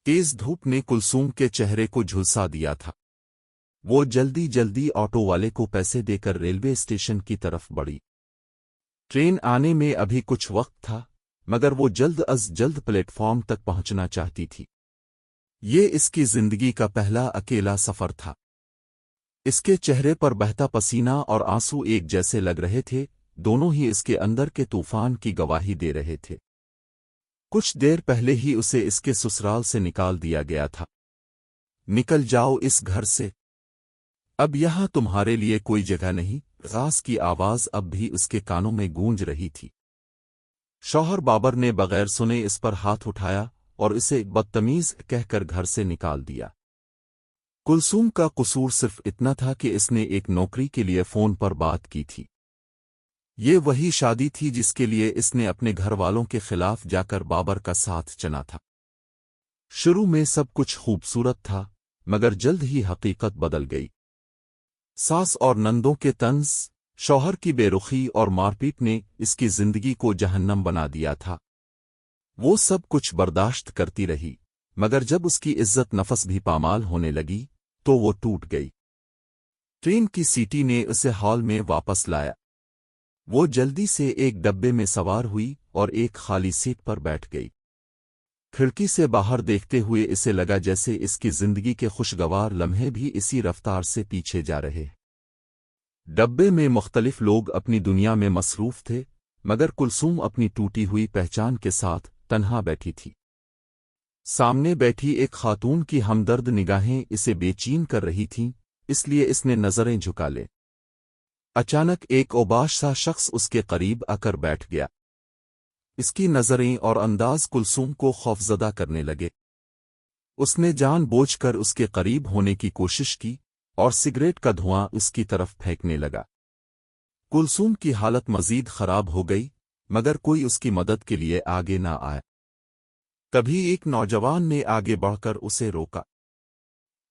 तेज धूप ने कुलसूम के चेहरे को झुलसा दिया था। वो जल्दी जल्दी ऑटो वाले को पैसे देकर रेलवे स्टेशन की तरफ बढ़ी। ट्रेन आने में अभी कुछ वक्त था, मगर वो जल्द अज जल्द प्लेटफॉर्म तक पहुंचना चाहती थी। ये इसकी जिंदगी का पहला अकेला सफर था। इसके चेहरे पर बहता पसीना और आंसू एक जैसे लग रहे थे, दोनों ही इसके अंदर के तूफान की गवाही दे रहे थे। कुछ देर पहले ही उसे इसके ससुराल से निकाल दिया गया था। निकल जाओ इस घर से, अब यहां तुम्हारे लिए कोई जगह नहीं। रास की आवाज अब भी उसके कानों में गूंज रही थी। शौहर बाबर ने बगैर सुने इस पर हाथ उठाया और इसे बदतमीज कहकर घर से निकाल दिया। कुलसूम का कसूर सिर्फ इतना था कि इसने एक नौकरी के लिए फोन पर बात की थी। ये वही शादी थी जिसके लिए इसने अपने घर वालों के खिलाफ जाकर बाबर का साथ चना था। शुरू में सब कुछ खूबसूरत था, मगर जल्द ही हकीकत बदल गई। सास और नंदों के तंज, शौहर की बेरुखी और मारपीट ने इसकी जिंदगी को जहन्नम बना दिया था। वो सब कुछ बर्दाश्त करती रही, मगर जब उसकी इज्जत नफस भी पामाल होने लगी तो वो टूट गई। ट्रेन की सीटी ने उसे हॉल में वापस लाया। वो जल्दी से एक डब्बे में सवार हुई और एक खाली सीट पर बैठ गई। खिड़की से बाहर देखते हुए इसे लगा जैसे इसकी जिंदगी के खुशगवार लम्हे भी इसी रफ्तार से पीछे जा रहे। डब्बे में मुख्तलिफ लोग अपनी दुनिया में मसरूफ थे, मगर कुलसूम अपनी टूटी हुई पहचान के साथ तन्हा बैठी थी। सामने बैठी एक खातून की हमदर्द निगाहें इसे बेचैन कर रही थीं, इसलिए इसने नजरें झुका ले। अचानक एक औबाश सा शख्स उसके करीब आकर बैठ गया। इसकी नजरें और अंदाज कुलसूम को खौफजदा करने लगे। उसने जानबूझकर उसके करीब होने की कोशिश की और सिगरेट का धुआं उसकी तरफ फेंकने लगा। कुलसूम की हालत मजीद खराब हो गई, मगर कोई उसकी मदद के लिए आगे ना आया। तभी एक नौजवान ने आगे बढ़कर उसे रोका।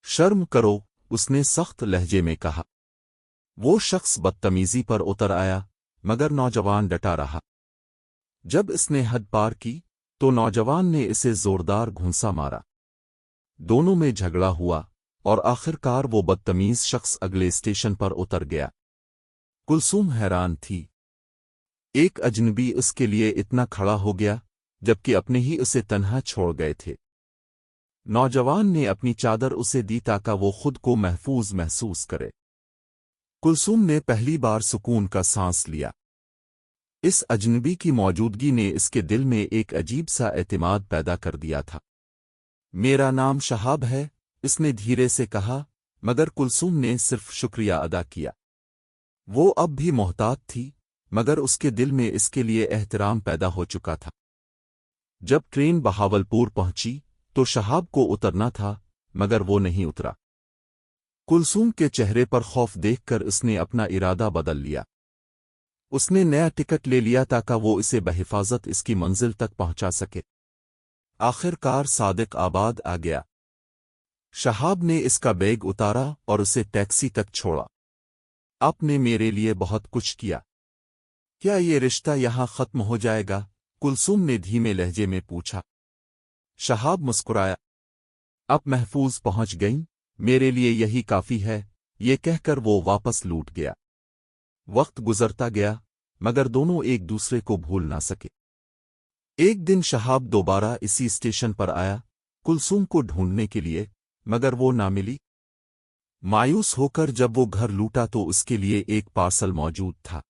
शर्म करो, उसने सख्त लहजे में कहा। वो शख्स बदतमीजी पर उतर आया, मगर नौजवान डटा रहा। जब इसने हद पार की तो नौजवान ने इसे जोरदार घूंसा मारा। दोनों में झगड़ा हुआ और आखिरकार वो बदतमीज शख्स अगले स्टेशन पर उतर गया। कुलसूम हैरान थी। एक अजनबी उसके लिए इतना खड़ा हो गया, जबकि अपने ही उसे तन्हा छोड़ गए थे। नौजवान ने अपनी चादर उसे दी ताकि वो खुद को महफूज महसूस करे। कुलसूम ने पहली बार सुकून का सांस लिया। इस अजनबी की मौजूदगी ने इसके दिल में एक अजीब सा एतमाद पैदा कर दिया था। मेरा नाम शहाब है, इसने धीरे से कहा, मगर कुलसूम ने सिर्फ शुक्रिया अदा किया। वो अब भी मोहतात थी, मगर उसके दिल में इसके लिए एहतराम पैदा हो चुका था। जब ट्रेन बहावलपुर पहुंची तो शहाब को उतरना था, मगर वो नहीं उतरा। कुलसूम के चेहरे पर खौफ देखकर उसने अपना इरादा बदल लिया। उसने नया टिकट ले लिया ताकि वो इसे बहिफाजत इसकी मंजिल तक पहुंचा सके। आखिरकार सादिक आबाद आ गया। शहाब ने इसका बैग उतारा और उसे टैक्सी तक छोड़ा। आपने मेरे लिए बहुत कुछ किया, क्या ये रिश्ता यहां खत्म हो जाएगा? कुलसूम ने धीमे लहजे में पूछा। शहाब मुस्कुराया। अब महफूज पहुंच गईं, मेरे लिए यही काफी है, ये कहकर वो वापस लौट गया। वक्त गुजरता गया, मगर दोनों एक दूसरे को भूल ना सके। एक दिन शहाब दोबारा इसी स्टेशन पर आया, कुलसूम को ढूंढने के लिए, मगर वो ना मिली। मायूस होकर जब वो घर लूटा तो उसके लिए एक पार्सल मौजूद था।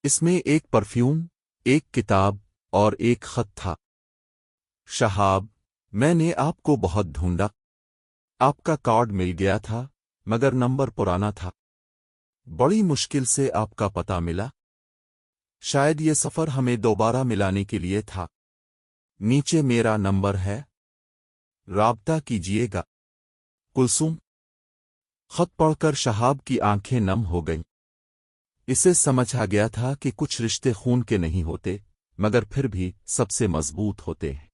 इसमें एक परफ्यूम, एक किताब और एक खत था। शहाब, मैंने आपको बहुत ढूंढा। आपका कार्ड मिल गया था, मगर नंबर पुराना था। बड़ी मुश्किल से आपका पता मिला। शायद ये सफर हमें दोबारा मिलाने के लिए था। नीचे मेरा नंबर है, राब्ता कीजिएगा। कुलसूम। खत पढ़कर शहाब की आंखें नम हो गईं। इसे समझ आ गया था कि कुछ रिश्ते खून के नहीं होते, मगर फिर भी सबसे मजबूत होते हैं।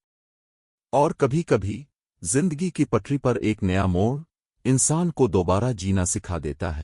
और कभी-कभी जिंदगी की पटरी पर एक नया मोड़ इंसान को दोबारा जीना सिखा देता है।